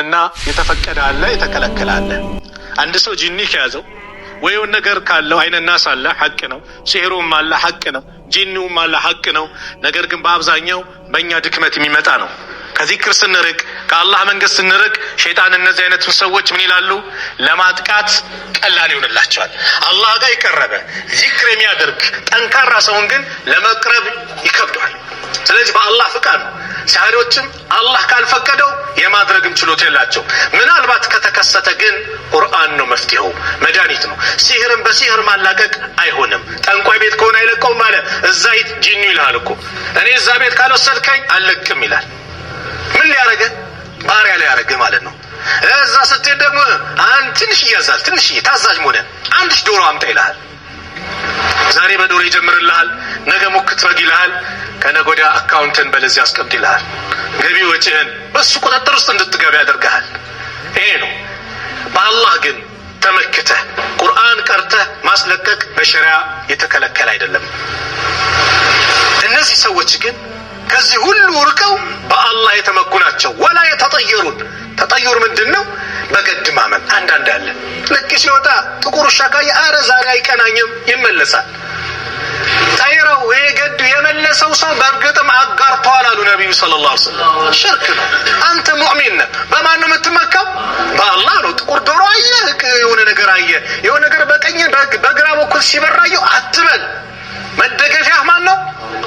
እስልምና የተፈቀደ አለ የተከለከለ አለ። አንድ ሰው ጂኒ ከያዘው ወይውን ነገር ካለው አይነናስ አለ ሐቅ ነው፣ ሲህሩም አለ ሐቅ ነው፣ ጂኒውም አለ ሐቅ ነው። ነገር ግን በአብዛኛው በእኛ ድክመት የሚመጣ ነው። ከዚክር ስንርቅ ከአላህ መንገድ ስንርቅ ሸይጣን እነዚህ አይነት ሰዎች ምን ይላሉ? ለማጥቃት ቀላል ይሆንላቸዋል። አላህ ጋር የቀረበ ዚክር የሚያደርግ ጠንካራ ሰውን ግን ለመቅረብ ይከብደዋል። ስለዚህ በአላህ ፍቃድ ነው። ሳህሪዎችም አላህ ካልፈቀደው የማድረግም ችሎታ የላቸው። ምናልባት ከተከሰተ ግን ቁርአን ነው መፍትሄው፣ መድኃኒት ነው። ሲህርን በሲህር ማላቀቅ አይሆንም። ጠንቋይ ቤት ከሆነ አይለቀውም ማለት እዛ ጂኒ ይልሃል እኮ እኔ እዛ ቤት ካልወሰድከኝ አልለቅም ይላል። ምን ሊያረገ? ባሪያ ሊያረገ ማለት ነው። እዛ ስትሄድ ደግሞ አንድ ትንሽ ያዛል፣ ትንሽ ታዛዥ ሆነ አንድ ዶሮ አምጣ ይልሃል። ዛሬ በዶሮ ይጀምርልሃል፣ ነገ ሙክት በግ ይልሃል፣ ከነገ ወዲያ አካውንትን በለዚህ አስቀምጥ ይልሃል። ገቢ ወጪህን በሱ ቁጥጥር ውስጥ እንድትገባ ያደርግሃል። ይሄ ነው። በአላህ ግን ተመክተህ ቁርአን ቀርተህ ማስለቀቅ በሸሪዓ የተከለከለ አይደለም። እነዚህ ሰዎች ግን ከዚህ ሁሉ ርቀው በአላህ የተመኩ ናቸው። ወላ የተጠየሩን። ተጠየር ምንድነው? በገድ ማመን። አንዳንድ አለ ልክ ሲወጣ ጥቁር ውሻ ካየ አረ ዛሬ አይቀናኝም ይመለሳል። ጠይረው የገድ የመለሰው ሰው በእርግጥም አጋርተዋል አሉ ነብዩ ሰለላሁ ዐለይሂ ወሰለም። ሽርክ ነው። አንተ ሙእሚን ነህ። በማን ነው የምትመካው? በአላህ ነው። ጥቁር ዶሮ አየህ፣ የሆነ ነገር አየህ፣ የሆነ ነገር በቀኝ በግራ በኩል ሲበራየው አትበል። መደገፊያህ ማን ነው?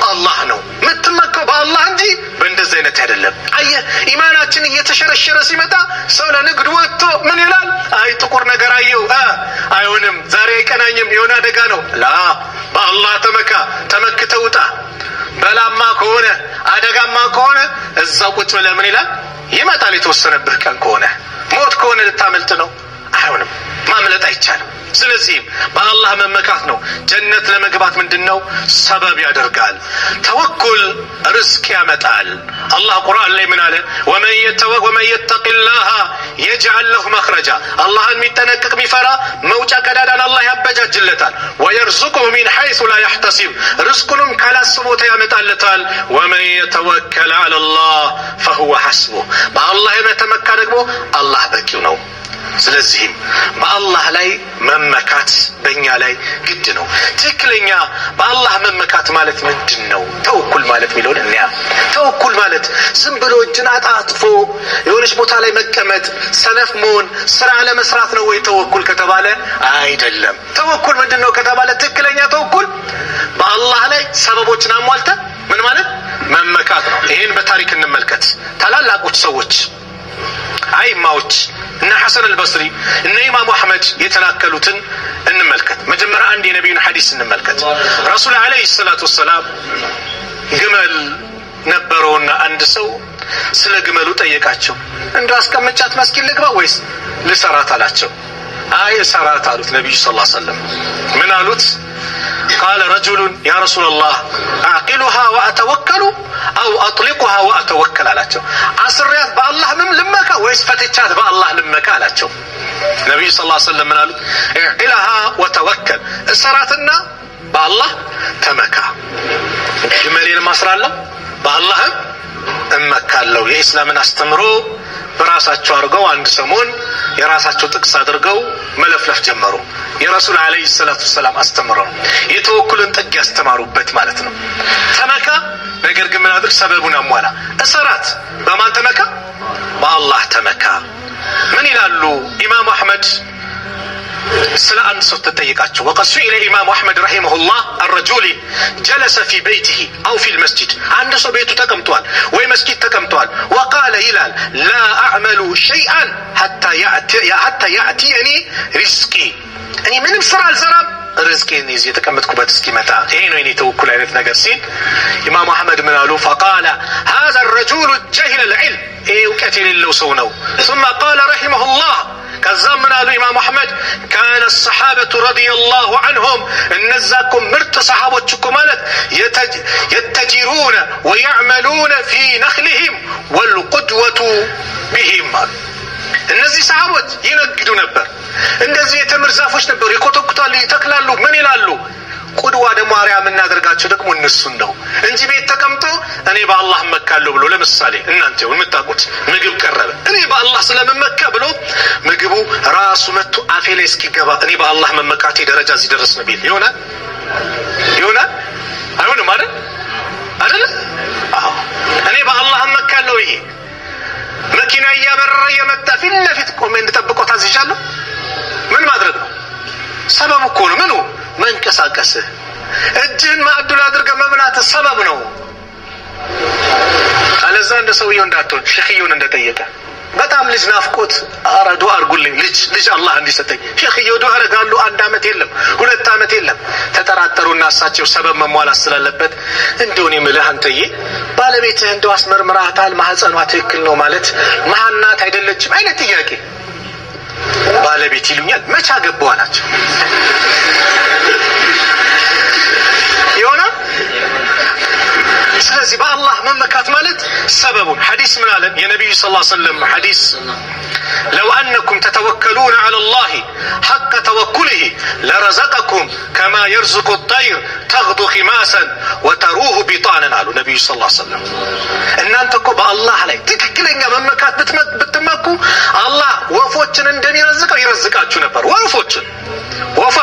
አላህ ነው። የምትመካው በአላህ እንጂ በእንደዚህ አይነት አይደለም። አየህ ኢማናችን እየተሸረሸረ ሲመጣ ሰው ለንግድ ወጥቶ ምን ይላል? አይ ጥቁር ነገር አየው አይሆንም፣ ዛሬ አይቀናኝም፣ የሆነ አደጋ ነው። ላ በአላህ ተመካ። ተመክተህ ውጣ። በላማ ከሆነ አደጋማ ከሆነ እዛው ቁጭ ብለህ ምን ይላል? ይመጣል። የተወሰነብህ ቀን ከሆነ ሞት ከሆነ ልታመልጥ ነው። አይሆንም፣ ማምለጥ አይቻልም። ስለዚህም በአላህ መመካት ነው። ጀነት ለመግባት ምንድነው? ሰበብ ያደርጋል። ተወኩል ርዝቅ ያመጣል። አላህ ቁርአን ላይ ምን አለ? ወመን የተቂላህ የጅዐል ለሁ መኽረጃ። አላህን የሚጠነቀቅ ቢፈራ መውጫ ቀዳዳን አላህ ያበጃጅለታል። ወየርዙቅሁ ሚን ሐይሱ ላ የሕተሲብ። ርዝቁንም ካላሰበ ቦታ ያመጣለታል። ወመን የተወከለ ዐለላህ ፈሁወ ሐስቡህ። በአላህ የተመካ ደግሞ አላህ በቂው ነው። ስለዚህም በአላህ ላይ መመካት በእኛ ላይ ግድ ነው። ትክክለኛ በአላህ መመካት ማለት ምንድን ነው? ተወኩል ማለት የሚለውን እንያ። ተወኩል ማለት ዝም ብሎ እጅን አጣጥፎ የሆነች ቦታ ላይ መቀመጥ፣ ሰነፍ መሆን፣ ስራ ለመስራት ነው ወይ ተወኩል ከተባለ አይደለም። ተወኩል ምንድን ነው ከተባለ ትክክለኛ ተወኩል በአላህ ላይ ሰበቦችን አሟልተ ምን ማለት መመካት ነው። ይሄን በታሪክ እንመልከት። ታላላቆች ሰዎች አይማዎች እነ ሐሰን አልበስሪ እነ ኢማሙ አህመድ የተናከሉትን እንመልከት። መጀመሪያ አንድ የነብዩን ሐዲስ እንመልከት። ረሱል አለይሂ ሰላቱ ወሰላም ግመል ነበረውና አንድ ሰው ስለ ግመሉ ጠየቃቸው። እንደው አስቀምጫት መስጊድ ልግባ ወይስ ልሰራት አላቸው። አይ ሰራት አሉት ነብዩ ሰለላሁ ዐለይሂ ወሰለም። ምን አሉት? قال رجل يا رسول الله اعقلها واتوكل او اطلقها واتوكل አላቸው። አስሪያት በአላህ ልመካ ወይስ ፈትቻት በአላህ ልመካ አላቸው። ነብዩ ሰለላሁ ዐለይሂ ወሰለም ምን አሉት? اعقلها وتوكل። እሰራትና በአላህ ተመካ። ግመሌን ማስራለሁ በአላህ እመካለሁ። የኢስላምን አስተምሮ በራሳቸው አድርገው አንድ ሰሞን የራሳቸው ጥቅስ አድርገው መለፍለፍ ጀመሩ። የረሱል አለይሂ ሰላቱ ሰላም አስተምረው የተወኩልን ጥግ ያስተማሩበት ማለት ነው። ተመካ፣ ነገር ግን ምን አድርግ? ሰበቡን አሟላ። እሰራት በማን ተመካ? በአላህ ተመካ። ምን ይላሉ ኢማሙ አህመድ ስለ አንድ ሰው ተጠየቃቸው። وقد سئل ኢማሙ አህመድ رحمه الله الرجل جلس في بيته او في المسجد። አንድ ሰው ቤቱ ተቀምጧል ወይ መስጊድ ተቀምጧል። وقال ይላል لا اعمل شيئا حتى ياتيني رزقي። እኔ ምንም ስራ አልሰራም ርዝቄን ይዤ የተቀመጥኩበት እስኪመጣ። ይሄ ነው የኔ ተወኩል አይነት ነገር ሲል ኢማሙ አህመድ ምን አሉ? فقال هذا الرجل جهل العلم። ይሄ እውቀት የሌለው ሰው ነው። ثم قال رحمه الله ከዛም ምን አሉ ኢማሙ አህመድ? كان الصحابة رضي الله عنهم እነዛኩም ምርጥ ሰሃቦች እኮ ማለት يتجرون ويعملون في نخلهم والقدوة بهم። እነዚህ ሰሃቦች ይነግዱ ነበር። እንደዚህ የተምር ዛፎች ነበሩ፣ ይኮተኩታሉ፣ ይተክላሉ። ምን ይላሉ? ቁድዋ ደግሞ አርአያ የምናደርጋቸው ደግሞ እነሱን ነው እንጂ ቤት ተቀምጦ እኔ በአላህ እመካለሁ ብሎ ለምሳሌ እናንተ የምታውቁት ምግብ ቀረበ እኔ በአላህ ስለምመካ ብሎ ምግቡ ራሱ መጥቶ አፌ ላይ እስኪገባ እኔ በአላህ መመካቴ ደረጃ እዚህ ደረስ ነው ቢል ይሆናል አይሆንም አይደል አዎ እኔ በአላህ እመካለሁ ይሄ መኪና እያበረረ የመጣ ፊት ለፊት ቆሜ እንድጠብቀው ታዝዣለሁ ምን ማድረግ ነው ሰበብ እኮ ነው ምኑ መንቀሳቀስ እጅህን ማዕዱል አድርገህ መብላት ሰበብ ነው አለዛ እንደ ሰውየው እንዳትሆን ሼኽየውን እንደጠየቀ በጣም ልጅ ናፍቆት አረዱ አርጉልኝ ልጅ አላህ እንዲሰጠኝ ሼኽየው ዱዓ አረጋሉ 1 አመት የለም 2 አመት የለም ተጠራጠሩና እሳቸው ሰበብ መሟላት ስላለበት እንደው እኔ ምልህ አንተዬ ባለቤትህ እንደው አስመርምራታል ማህፀኗ ትክክል ነው ማለት ማናት አይደለችም አይነት ጥያቄ ባለቤት ይሉኛል መቻ ገባው አላቸው ይሆናል ስለዚህ በአላህ መመካት ማለት ሰበቡን ሐዲስ ምን አለ የነብዩ ሰለላሁ ዐለይሂ ወሰለም ሐዲስ لو أنكم تتوكلون على الله حق توكله لرزقكم كما يرزق الطير تغدو خماسا وتروه بطانا قالوا النبي صلى الله عليه وسلم ان انتكم بالله عليه ትክክለኛ መመካት ብትመኩ አላህ ወፎችን እንደሚረዝቀው ይረዝቃችሁ ነበር ወፎችን ወፋ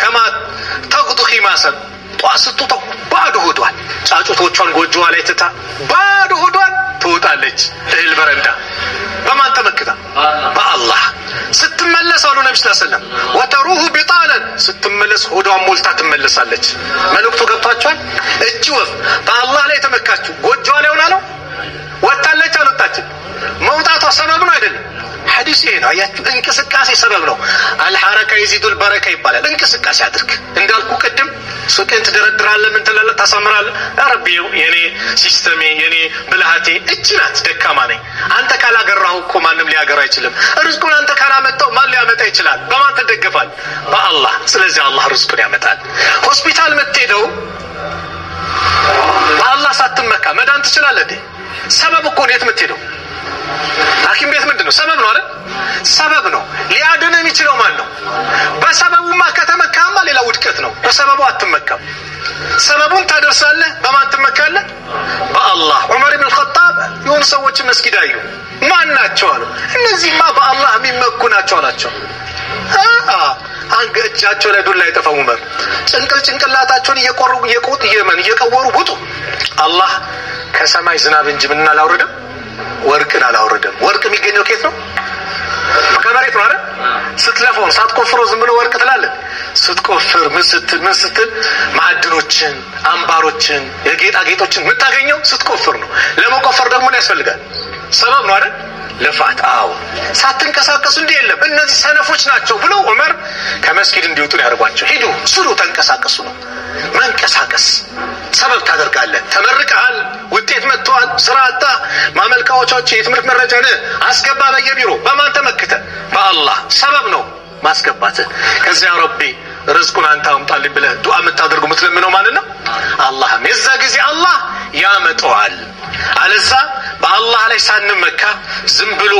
كما تغدو خماسا ጧስጡት ባዶ ሆዷል ጫጩቶቿን ጎጆዋ ላይ ትታ ባዶ ሆዷን ትወጣለች እህል በረንዳ በማን ተመክታ በአላህ ስትመለስ አሉ ነብዩ ሰለላሁ ዐለይሂ ወሰለም ወተሩሁ ቢጣናን ስትመለስ ሆዷን ሞልታ ትመለሳለች መልእክቱ ገብቷቸዋል እቺ ወፍ በአላህ ላይ ተመካችሁ ጎጆዋ ላይ ሆና ነው ወጣለች አልወጣችም መውጣቷ ሰበብ ነው አይደለም ሐዲስ ይሄ ነው አያችሁ እንቅስቃሴ ሰበብ ነው አልሐረካ ይዚዱል በረካ ይባላል እንቅስቃሴ አድርግ እንዳልኩ ቀደም ሱቅን ትደረድራለህ ምን ትላለህ ታሳምራለህ ረቢው የኔ ሲስተሜ የኔ ብልሃቴ እቺ ናት ደካማ ነኝ አንተ ካላገራው እኮ ማንም ሊያገራ አይችልም ርዝቁን አንተ ካላመጣው ማን ሊያመጣ ይችላል በማን ተደገፋል በአላህ ስለዚህ አላህ ርዝቁን ያመጣል ሆስፒታል መጥተው በአላህ ሳትመካ መዳን ትችላለህ እንዴ ሰበብ እኮ ነው የምትሄደው ሐኪም ቤት ምንድነው ሰበብ ነው አይደል ሰበብ ነው ሊያድን የሚችለው ማን ነው በሰበቡማ ከተመካማ ሌላ ውድቀት ነው በሰበቡ አትመካም ሰበቡን ታደርሳለህ በማን ትመካለህ በአላህ ዑመር ኢብኑ ኸጣብ የሆኑ ሰዎች መስጊድ አዩ ማን ናቸው አሉ እነዚህማ በአላህ የሚመኩ ናቸው አላቸው አንገጫቸው ላይ ዱላ ይተፈው ዑመር ጭንቅላታቸውን እየቀወሩ ውጡ አላህ ከሰማይ ዝናብ እንጂ ምን አላወረደም ወርቅን አላወረደም ወርቅ የሚገኘው ከየት ነው ከመሬት ነው አይደል ስትለፈው ሳትቆፍሮ ዝም ብሎ ወርቅ ትላለህ ስትቆፍር ምን ስትል ማዕድኖችን አምባሮችን የጌጣጌጦችን የምታገኘው ስትቆፍር ነው ለመቆፈር ደግሞ ምን ያስፈልጋል ሰበብ ነው አይደል ልፋት አዎ ሳትንቀሳቀሱ እንዴ የለም እነዚህ ሰነፎች ናቸው ብሎ ዑመር ከመስጊድ እንዲወጡ ያርጓቸው ሄዱ ስሩ ተንቀሳቀሱ ነው መንቀሳቀስ ሰበብ ታደርጋለህ ተመርቀሃል ውጤት መጥቷል ስራ አጣ ማመልካዎቻቸው የትምህርት መረጃ ነህ አስገባ በየቢሮ በማን ተመክተ በአላህ ሰበብ ነው ማስገባት ከዚያ ረቢ ርዝቁን አንተ አምጣልኝ ብለህ ዱዓ የምታደርጉ የምትለምነው ማለት ነው አላህም የዛ ጊዜ አላህ ያመጣዋል አለዛ በአላህ ላይ ሳንመካ ዝም ብሎ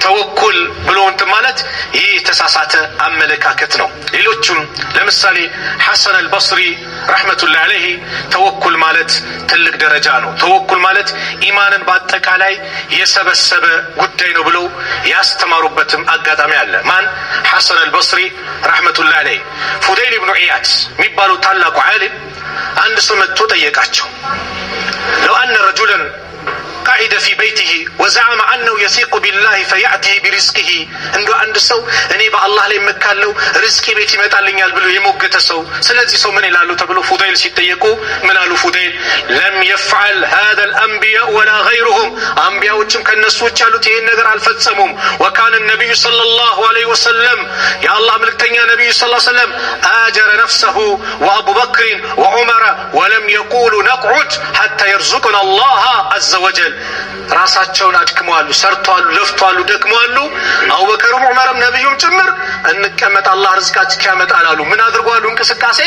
ተወኩል ብሎ እንትን ማለት ይህ ተሳሳተ አመለካከት ነው ሌሎችም ለምሳሌ ሐሰን አልበስሪ ረህመቱላሂ ዐለይሂ ተወኩል ማለት ትልቅ ደረጃ ነው ተወኩል ማለት ኢማንን በአጠቃላይ የሰበሰበ ጉዳይ ነው ብለው ያስተማሩበትም አጋጣሚ አለ ማን ሐሰን አልበስሪ ረህመቱላሂ ዐለይሂ ፉደይል ኢብኑ ዒያድ የሚባሉ ታላቁ ዓሊም አንድ ሰው መጥቶ ጠየቃቸው لو أن رجلا قاعد في بيته وزعم أنه يثق بالله فيأتي برزقه عنده عند سو أني بقى الله لي مكالو رزقي بيتي متعلن يالبلو يموجت سو سلزي سو من إلى تبلو فضيل سيتيكو من آل فضيل لم يفعل هذا الأنبياء ولا غيرهم أنبياء وجم كالنسوة قالوا تين نجر الفتسمهم وكان النبي صلى الله عليه وسلم يا الله ملك تنيا نبي صلى الله عليه وسلم آجر نفسه وأبو بكر وعمر ولم يقولوا نقعد حتى يرزقنا الله عز وجل ራሳቸውን አድክመዋል ሰርተዋል ለፍተዋል ደክመዋል አቡበከርም ዑመርም ነብዩም ጭምር እንቀመጥ አላህ ርዝቃችን ያመጣል አሉ ምን አድርጓሉ እንቅስቃሴ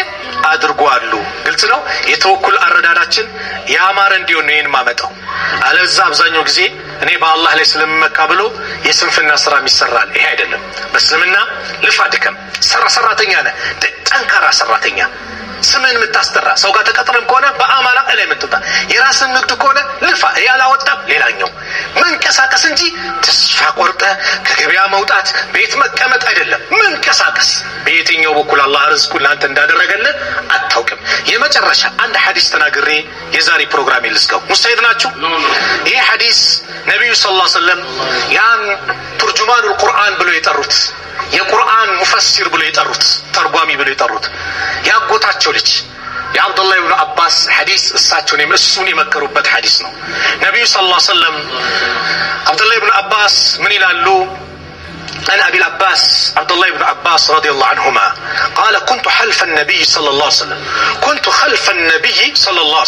አድርጓሉ ግልጽ ነው የተወኩል አረዳዳችን ያማረ እንዲሆን ነው ማመጣው አለዛ አብዛኛው ጊዜ እኔ በአላህ ላይ ስለምመካ ብሎ የስንፍና ስራ ይሰራል ይሄ አይደለም በስልምና ልፋድከም ሰራተኛ ነህ ጠንካራ ሰራተኛ ስምን የምታስጠራ ሰው ጋር ተቀጥረም ከሆነ በአማና ላይ የምትወጣ የራስን ንግድ ከሆነ ልፋ ያላወጣ ሌላኛው መንቀሳቀስ እንጂ ተስፋ ቆርጠ ከገበያ መውጣት ቤት መቀመጥ አይደለም። መንቀሳቀስ በየትኛው በኩል አላህ ርዝቁን ላንተ እንዳደረገልህ አታውቅም። የመጨረሻ አንድ ሐዲስ ተናግሬ የዛሬ ፕሮግራም ልዝጋው። ሙስተሂድ ናችሁ? ይሄ ሐዲስ ነብዩ ሰለላሁ ዐለይሂ ወሰለም ያን ተርጁማኑል ቁርአን ብሎ የጠሩት የቁርአን ሙፈሲር ብሎ የጠሩት ተርጓሚ ብሎ የጠሩት ያጎታቸው ልጅ የአብዱላህ ኢብኑ አባስ ሐዲስ እሱን የመከሩበት ሐዲስ ነው። ነብዩ ሰለላሁ ዐለይሂ ወሰለም አብዱላህ ኢብኑ አባስ ምን ይላሉ? عن أبي العباس عبد الله بن عباس رضي الله عنهما قال كنت خلف النبي صلى الله عليه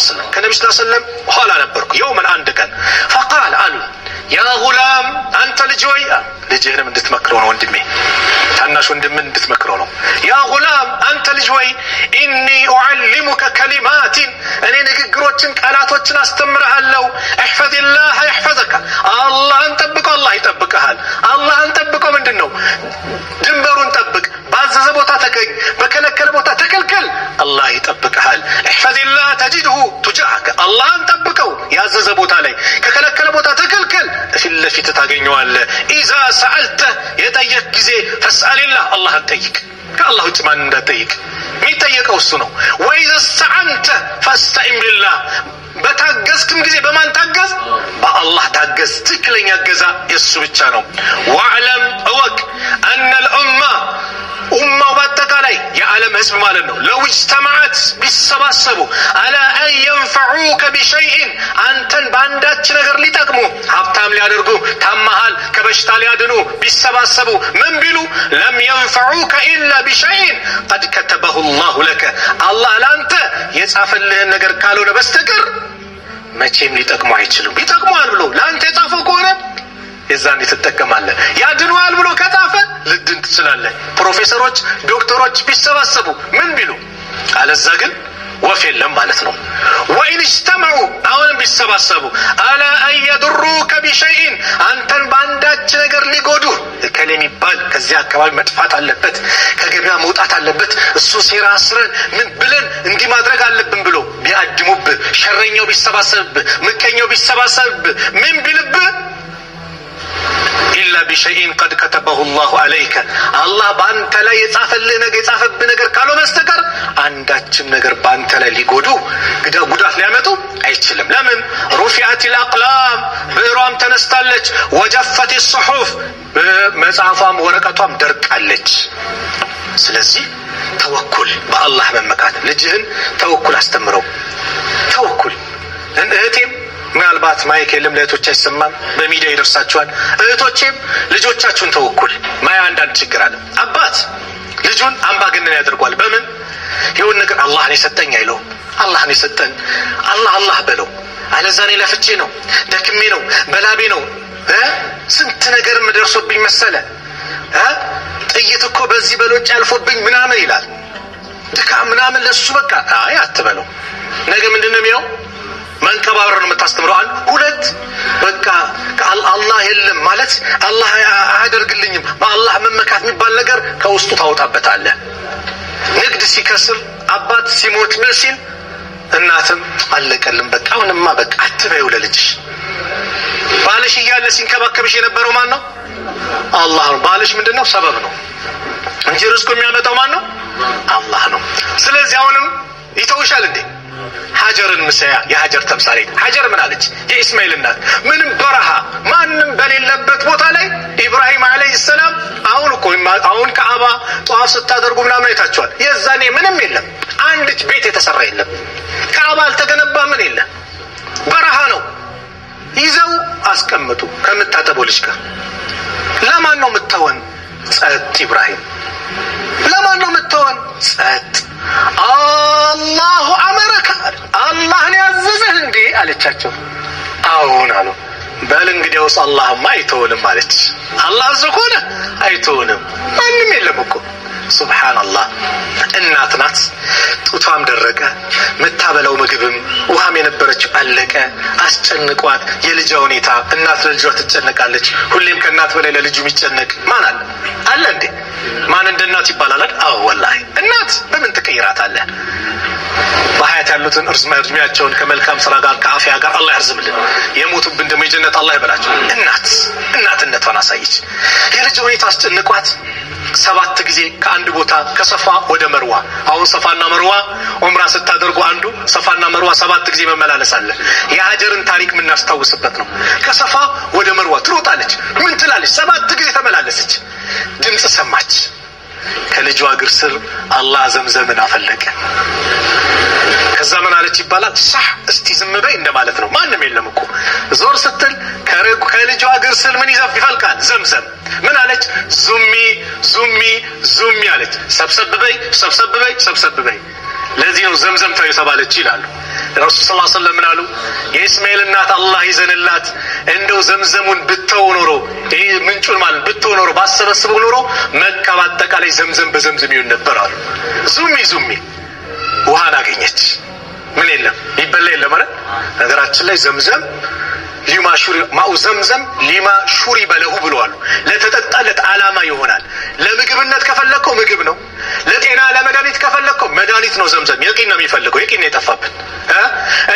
وسلم كان النبي صلى الله عليه وسلم قال نبرك يوما عندك فقال يا غلام أنت ልጅህን እንድትመክረው ነው ወንድሜ ታናሽ ወንድም እንድትመክረው ነው። ያ ጉላም አንተ ልጅ ወይ ኢኒ ኡዓሊሙከ ከሊማቲን እኔ ንግግሮችን ቃላቶችን አስተምርሃለሁ። احفظ الله يحفظك አላህን ጠብቀው አላህ ይጠብቅሃል። አላህን ጠብቀው ምንድነው? ድንበሩን ጠብቅ። ባዘዘ ቦታ ተገኝ፣ በከለከለ ቦታ ተከልከል፣ አላህ ይጠብቅሃል። احفظ الله تجده تجاهك አላህን ጠብቀው ያዘዘ ቦታ ላይ ከከለከለ ቦታ ተከልከል ፊት ለፊት ታገኘዋለህ። ኢዛ ሰአልተ የጠየቅ ጊዜ ፈስአልላህ አላህን ጠይቅ። ከአላህ ውጭ ማን እንዳትጠይቅ የሚጠየቀው እሱ ነው። ወኢዛ ሰዐንተ ፈስተዒን ቢላህ በታገዝክም ጊዜ በማን ታገዝ? በአላህ ታገዝ። ትክክለኛ እገዛ የእሱ ብቻ ነው። ወዕለም እወቅ አነ ልኡማ ኡማው በአጠቃላይ የዓለም ህዝብ ማለት ነው ለው እጅተመዐት ቢሰባሰቡ አላ አን የንፈዑከ ቢሸይእን አንተን በአንዳች ነገር ሊጠቅሙ ሀብታም ሊያደርጉ ታማሃል ከበሽታ ሊያድኑ ቢሰባሰቡ ምን ቢሉ ለም የንፈዑከ ኢላ ቢሸይእን ቀድ ከተበሁ ላሁ ለከ አላህ ለአንተ የጻፈልህን ነገር ካልሆነ በስተቀር መቼም ሊጠቅሙ አይችሉም። ይጠቅሙሃል ብሎ ለአንተ የጻፈው ከሆነ የዛኔ ትጠቀማለህ። ያድኑሃል ብሎ ከጻፈ ልድን ትችላለህ። ፕሮፌሰሮች ዶክተሮች ቢሰባሰቡ ምን ቢሉ አለዛ ግን ወፍ የለም ማለት ነው። ወኢን እጅተመዑ አሁንም ቢሰባሰቡ አላ አን የዱሩከ ቢሸይእን አንተን በአንዳች ነገር ሊጎዱ እከሌ የሚባል ከዚህ አካባቢ መጥፋት አለበት ከገበያ መውጣት አለበት እሱ ሴራ አስረን ምን ብለን እንዲህ ማድረግ አለብን ብሎ ቢያድሙብህ ሸረኛው ቢሰባሰብብህ ምቀኛው ቢሰባሰብብህ ምን ቢልብህ ኢላ ቢሸይእን ቀድ ከተበሁ ላሁ አለይከ አላህ በአንተ ላይ የጻፈብህ ነገር ካልሆነ በስተቀር አንዳችም ነገር በአንተ ላይ ሊጎዱ ጉዳት ሊያመጡ አይችልም። ለምን? ሩፊዐት ልአቅላም ብዕሯም ተነስታለች፣ ወጀፈት ሱሑፍ መጽሐፏም ወረቀቷም ደርቃለች። ስለዚህ ተወኩል በአላህ መመካት። ልጅህን ተወኩል አስተምረው። ተወኩል እህቴም ምናልባት ማይክ የለም ለእህቶች አይሰማም፣ በሚዲያ ይደርሳቸዋል። እህቶቼም ልጆቻችሁን ተወኩል። ማያ አንዳንድ ችግር አለ። አባት ልጁን አምባገነን ያደርጓል። በምን? ይሁን ነገር አላህ ነው የሰጠኝ አይለው። አላህ ነው የሰጠን አላህ በለው። አለዛ እኔ ለፍቼ ነው ደክሜ ነው በላቤ ነው ስንት ነገር ምደርሶብኝ መሰለ ጥይት እኮ በዚህ በሎጭ ያልፎብኝ ምናምን ይላል። ድካም ምናምን ለሱ በቃ አይ አትበለው። ነገ ምንድነው የሚለው? መንከባበር ነው የምታስተምረው። አንድ ሁለት በቃ አላህ የለም ማለት አላህ አያደርግልኝም በአላህ መመካት የሚባል ነገር ከውስጡ ታወጣበታለህ። ንግድ ሲከስር አባት ሲሞት ምን ሲል እናትም አለቀልም በቃ አሁንማ በቃ አትበይው ለልጅሽ። ባልሽ እያለ ሲንከባከብሽ የነበረው ማን ነው? አላህ ነው። ባልሽ ምንድነው? ሰበብ ነው እንጂ ርዝቁ የሚያመጣው ማን ነው? አላህ ነው። ስለዚህ አሁንም ይተውሻል እንዴ? ሀጀርን ምሳያ የሀጀር ተምሳሌት ሀጀር ምን አለች? የኢስማኤል እናት ምንም በረሃ ማንም በሌለበት ቦታ ላይ ኢብራሂም አለይሂ ሰላም አሁን ከአባ ጧፍ ስታደርጉ ምናምን አይታችኋል። የዛኔ ምንም የለም፣ አንዲት ቤት የተሰራ የለም፣ ከአባ አልተገነባ ምን የለም፣ በረሃ ነው። ይዘው አስቀምጡ ከምታጠበው ልጅ ጋር። ለማን ነው የምትተወን? ጸጥ ኢብራሂም ለማን ነው የምትተወን? ጸጥ አላሁ አመረከ አላህን ያዘዘህ እንዴ አለቻቸው። አዎን አሉ። በል እንግዲያውስ አላህማ አይተውንም አለች። አላህ አዘዘ ከሆነ አይተውንም። ማንም የለም እኮ ሱብሃንአላህ እናት ናት። ጡቷም ደረቀ፣ ምታበላው ምግብም ውሃም የነበረችው አለቀ። አስጨንቋት የልጇ ሁኔታ። እናት ለልጇ ትጨነቃለች። ሁሌም ከእናት በላይ ለልጁ የሚጨነቅ ማን አለ እንዴ? ማን እንደ እናት ይባላል? አዎ ወላሂ እናት በምን ትቀይራታለህ? በሀያት ያሉትን እድሜያቸውን ከመልካም ስራ ጋር ከአፊያ ጋር አላህ ያርዝምልን። የሞቱብን ደግሞ የጀነት አላህ ይበላቸው። እናትነቷን አሳየች። የልጅ ሁኔታ አስጨንቋት 7 ጊዜ ከአንድ ቦታ ከሰፋ ወደ መርዋ። አሁን ሰፋና መርዋ ዑምራ ስታደርጉ አንዱ ሰፋና መርዋ 7 ጊዜ መመላለስ አለ። የሀጀርን ታሪክ የምናስታውስበት ነው። ከሰፋ ወደ መርዋ ትሮጣለች። ምን ትላለች? 7 ጊዜ ተመላለሰች። ድምፅ ሰማች። ከልጇ እግር ስር አላህ ዘምዘምን አፈለቀ። ከዛ ምን አለች ይባላል? ሳህ እስቲ ዝም በይ እንደማለት ነው። ማንም የለም እኮ ዞር ስትል ከልጇ እግር ስር ምን ይፈልቃል? ዘምዘም። ምን አለች? ዙሚ አለች። ሰብሰብ በይ። ለዚህ ነው ዘምዘምታው የተባለች ይላሉ ረሱል ሰለላሁ ዐለይሂ ወሰለም። ምን አሉ? የእስማኤል እናት አላህ ይዘንላት እንደው ዘምዘሙን ብተው ኖሮ ይሄ ምንጩን ማለት ብተው ኖሮ ባሰበስበው ኖሮ መካ በአጠቃላይ ዘምዘም በዘምዘም ይሆን ነበር አሉ። ዙሚ ውሃን አገኘች። ምን የለም ይበላ የለም ማለት ነገራችን ላይ ዘምዘም ማኡ ዘምዘም ሊማ ሹሪ በለሁ ብለዋል። ለተጠጣለት ዓላማ ይሆናል። ለምግብነት ከፈለከው ምግብ ነው። ለጤና ለመድኃኒት ከፈለከው መድኃኒት ነው። ዘምዘም የቂን ነው የሚፈልገው። የቂን ነው የጠፋብን።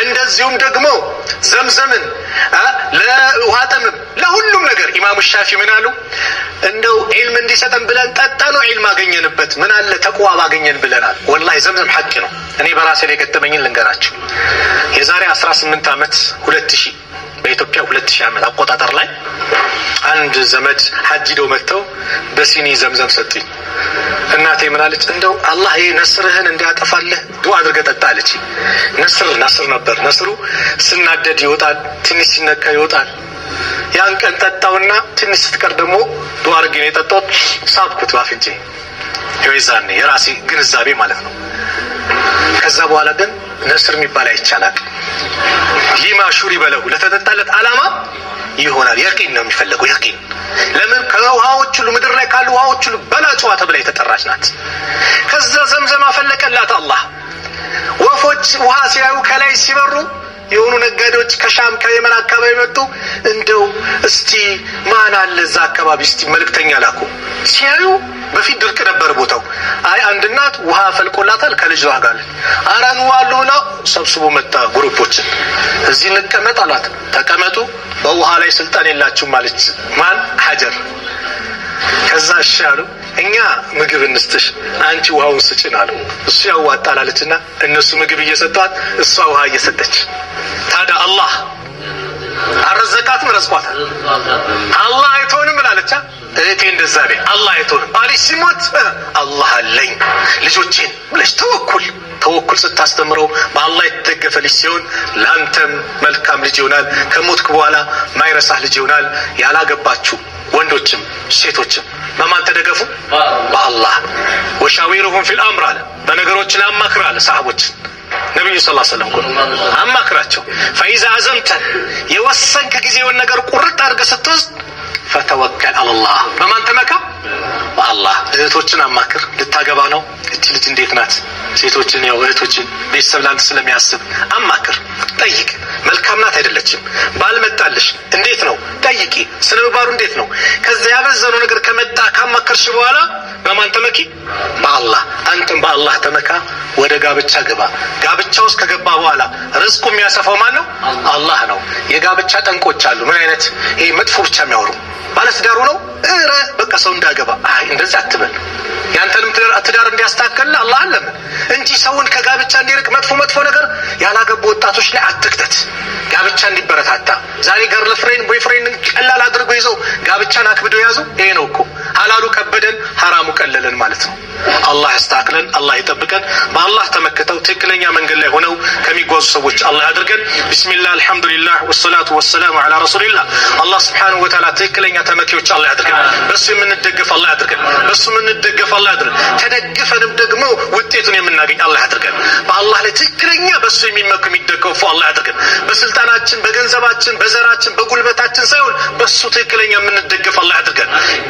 እንደዚሁም ደግሞ ዘምዘምን ለውሃ ጥምም ለሁሉም ነገር ኢማሙ ሻፊ ምን አሉ? እንደው ዒልም እንዲሰጠን ብለን ጠጣ ነው ዒልም አገኘንበት። ምን አለ ተቅዋ ባገኘን ብለናል። ወላሂ ዘምዘም ሐቅ ነው። እኔ በራሴ ላይ ገጠመኝን ልንገራችሁ። የዛሬ 18 ዓመት 2000 በኢትዮጵያ 2000 ዓመት አቆጣጠር ላይ አንድ ዘመድ ሐጅ ሄደው መጥተው በሲኒ ዘምዘም ሰጡኝ። እናቴ ምን አለች? እንደው አላህ ይሄ ነስርህን እንዲያጠፋልህ ዱዓ አድርገህ ጠጣ አለች። ነስር ነበር። ነስሩ ስናደድ ይወጣል፣ ትንሽ ሲነካ ይወጣል። ያን ቀን ጠጣውና ትንሽ ስትቀር ደግሞ ዱዓ አድርጌ ነው የጠጣሁት። ሳብኩት ባፍንጬ። ይወይዛኔ የራሴ ግንዛቤ ማለት ነው። ከዛ በኋላ ግን ነስር የሚባል አይቻላል። ሊማ ሹሪ በለው ለተጠጣለት ዓላማ ይሆናል። የቂን ነው የሚፈልገው። የቂን ለምን ከውሃዎች ሁሉ ምድር ላይ ካሉ ውሃዎች ሁሉ በላጭዋ ተብላ የተጠራች ናት። ከዛ ዘምዘም አፈለቀላት አላህ። ወፎች ውሃ ሲያዩ ከላይ ሲበሩ የሆኑ ነጋዴዎች ከሻም ከየመን አካባቢ መጡ። እንደው እስቲ ማን አለ እዛ አካባቢ እስቲ መልእክተኛ ላኩ። ሲያዩ በፊት ድርቅ ነበር ቦታው። አይ አንድ እናት ውሃ ፈልቆላታል ከልጇ ጋር። አራኑ አሉ ብላ ሰብስቦ መጣ ግሩፖችን። እዚህ እንቀመጥ አላት። ተቀመጡ፣ በውሃ ላይ ስልጣን የላችሁም ማለት ማን? ሀጀር። ከዛ እሺ አሉ። እኛ ምግብ እንስጥሽ፣ አንቺ ውሃውን ስጭን አሉ። እሱ ያዋጣል አለችና እነሱ ምግብ እየሰጧት እሷ ውሃ እየሰጠች። ታዲያ አላህ አረዘቃትም ረዝቋታል። አላህ አይቶንም ብላለች። እህቴ እንደዛ ቤ አላህ አይቶንም ባልሽ ሲሞት አላህ አለኝ ልጆቼን ብለሽ ተወኩል ስታስተምረው በአላህ የተደገፈ ልጅ ሲሆን ለአንተም መልካም ልጅ ይሆናል። ከሞትክ በኋላ ማይረሳህ ልጅ ይሆናል። ያላገባችሁ ወንዶችም ሴቶችም በማን ተደገፉ? በአላህ። ወሻዊሩሁም ፊል አምር አለ። በነገሮች ላይ አማክር አለ ሰሃቦችን። ነብዩ ሰለላሁ ዐለይሂ ወሰለም አማክራቸው። ፈኢዛ አዘምተ የወሰንክ ጊዜውን ነገር ቁርጥ አድርገህ ስትወስድ ፈተወከል አላህ። በማን ተመካ? በአላህ። እህቶችን አማክር። ልታገባ ነው? እቺ ልጅ እንዴት ናት? ሴቶችን ያው እህቶችን ቤተሰብ ላንተ ስለሚያስብ አማክር፣ ጠይቅ። መልካም ናት አይደለችም? ባልመጣልሽ እንዴት ነው? ጠይቂ። ስነ ምግባሩ እንዴት ነው? ከዚያ ያበዘነው ነገር ከመጣ ካማከርሽ በኋላ በማን ተመኪ? በአላህ። አንተም በአላህ ተመካ። ወደ ጋብቻ ገባ። ጋብቻ ውስጥ ከገባ በኋላ ርዝቁ የሚያሰፋው ማን ነው? አላህ ነው። የጋብቻ ጠንቆች አሉ። ምን አይነት? ይሄ መጥፎ ብቻ የሚያወሩ ባለትዳሩ ነው በቃ ሰው እንዳገባ። አይ እንደዛ አትበል። ያንተንም ትዳር እንዲያስተካክል አላህ አለም እንጂ ሰውን ከጋብቻ እንዲርቅ መጥፎ ነገር ያላገቡ ወጣቶች ላይ አትክተት። ጋብቻ እንዲበረታታ ዛሬ ገርል ፍሬንድ ቦይ ፍሬንድ ቀላል አድርጎ ይዘው ጋብቻን አክብደው ያዙ። ይሄ ነው እኮ ሐላሉ ከበደን ሐራሙ ቀለለን ማለት ነው። አላህ ያስተካክለን፣ አላህ ይጠብቀን። በአላህ ተመክተው ትክክለኛ መንገድ ላይ ሆነው ከሚጓዙ ሰዎች አላህ ያድርገን። ቢስሚላህ አልሐምዱሊላህ ወሰላቱ ወሰላሙ ዐላ ረሱሊላህ። አላህ ሱብሓነሁ ወተዓላ ትክክለኛ ተመኪዎች አላህ ያድርገን። በሱ የምንደገፍ አላህ ያድርገን። በሱ የምንደገፍ አላህ ያድርገን። ተደግፈንም ደግሞ ውጤቱን የምናገኝ አላህ ያድርገን። በአላህ ላይ ትክክለኛ በሱ የሚመኩ የሚደገፉ አላህ ያድርገን። በስልጣናችን፣ በገንዘባችን፣ በዘራችን፣ በጉልበታችን ሳይሆን በሱ ትክክለኛ የምንደገፍ አላህ ያድርገን።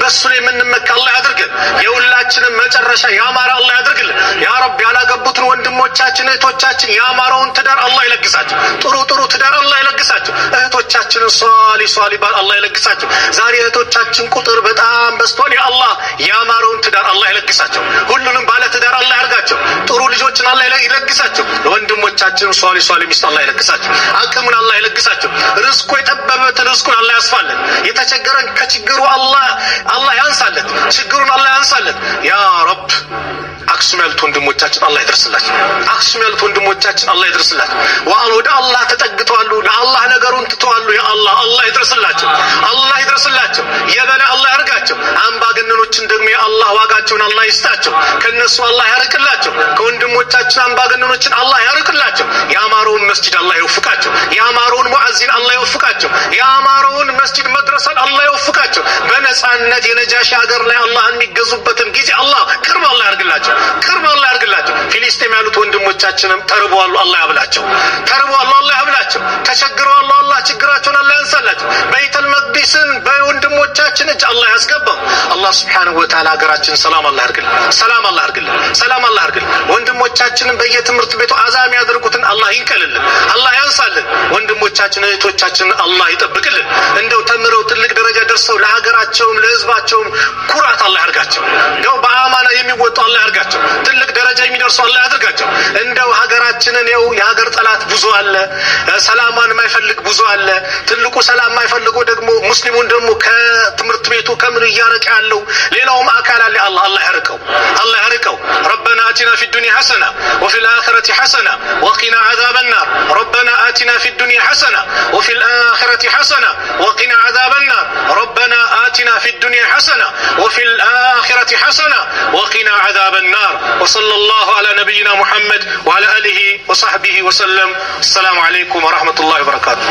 በሱ ላይ የምንመካ አላህ ያድርገን። የሁላችንም መጨረሻ ያማረ አላህ ያድርግልን። ያ ረብ ያላገቡትን ወንድሞቻችን እህቶቻችን ያማረውን ትዳር አላህ ይለግሳቸው። ጥሩ ትዳር አላህ ይለግሳቸው። እህቶቻችንን ሷሊ አላህ ይለግሳቸው። ዛሬ እህቶቻችን ቁጥር በጣም በዝቷል። ያ አላህ ያማረውን ትዳር አላህ ይለግሳቸው። ሁሉንም ባለ ትዳር አላህ ያርጋቸው። ጥሩ ልጆችን አላህ ይለግሳቸው። ወንድሞቻችን ሷሊ ሚስት አላህ ይለግሳቸው። አቅሙን አላህ ይለግሳቸው። ርዝቁ የጠበበትን ርዝቁን አላህ ያስፋለን። የተቸገረን ከችግሩ አላህ ያንሳለት። ችግሩን አላህ ያንሳለት። ያ ረብ አክሱም ያሉት ወንድሞቻችን አላህ ይድረስላቸው። አክሱም ያሉት ወንድሞቻችን አላህ ይድረስላቸው። ወደ አላህ ተጠግተዋል። ለአላህ ነገሩን ትተዋል። ያ አላህ ይድረስላቸው። አላህ ይድረስላቸው። የበላይ አላህ ያርጋቸው። አምባገነኖችን ደግሞ ያ አላህ ዋጋቸውን አላህ ይስጣቸው። ከነሱ አላህ ያርቅላቸው። ከወንድሞቻችን አምባገነኖችን አላህ ያርቅላቸው። ያማረውን መስጂድ አላህ ይወፍቃቸው። ያማረውን ሙአዚን አላህ ይወፍቃቸው። ያማረውን መስጂድ መድረሳን አላህ ይወፍቃቸው። በነጻነት የነጃሺ ሀገር ላይ አላህን የሚገዙበትን ጊዜ አላህ ቅርብ አላህ ያርግላቸው። ቅርብ አላህ ያርግላቸው። ፊሊስጤም ያሉት ወንድሞቻችንም ተርበዋል፣ አላህ ያብላቸው። ተርበዋል፣ አላህ ያብላቸው። ተቸግረዋል፣ አላህ ችግራቸውን አላህ ያንሳላቸው። በይተል መቅዲስን በወንድሞቻችን እጅ አላህ ያስገባው። አላህ ሱብሓነሁ ወተዓላ ሀገራችን ሰላም አላህ ያርግልን። ሰላም አላህ ያርግልን። ሰላም አላህ ያርግልን። ወንድሞቻችንን በየትምህርት ቤቱ አዛም ያደርጉትን አላህ ይንቀልልን፣ አላህ ያንሳልን። ወንድሞቻችን እህቶቻችንን አላህ ይጠብቅልን። እንደው ተምረው ትልቅ ደረጃ ደርሰው ለሀገራቸውም ለህዝባቸውም ኩራት አላህ ያርጋቸው። እንደው በአማና የሚወጡ አላህ ያርጋቸው። ትልቅ ደረጃ የሚደርሱ አላህ ያድርጋቸው። እንደው ሀገራችንን የሀገር ጠላት ብዙ አለ፣ ሰላማን የማይፈልግ ብዙ አለ። ትልቁ ሰላም የማይፈልገው ደግሞ ሙስሊሙን ደግሞ ከትምህርት ቤቱ ከምን እያረቀ ያለው ሌላውም አካል አለ። አላህ ያርቀው፣ አላህ ያርቀው። ربنا آتنا في الدنيا حسنة وفي الآخرة حسنة وقنا عذاب النار. ربنا آتنا في الدنيا حسنة وفي الآخرة حسنة وقنا عذاب النار. ربنا آتنا في الدنيا حسنة وفي الآخرة حسنة وقنا عذاب النار. وصلى الله على نبينا محمد وعلى آله وصحبه وسلم. السلام عليكم ورحمة الله وبركاته.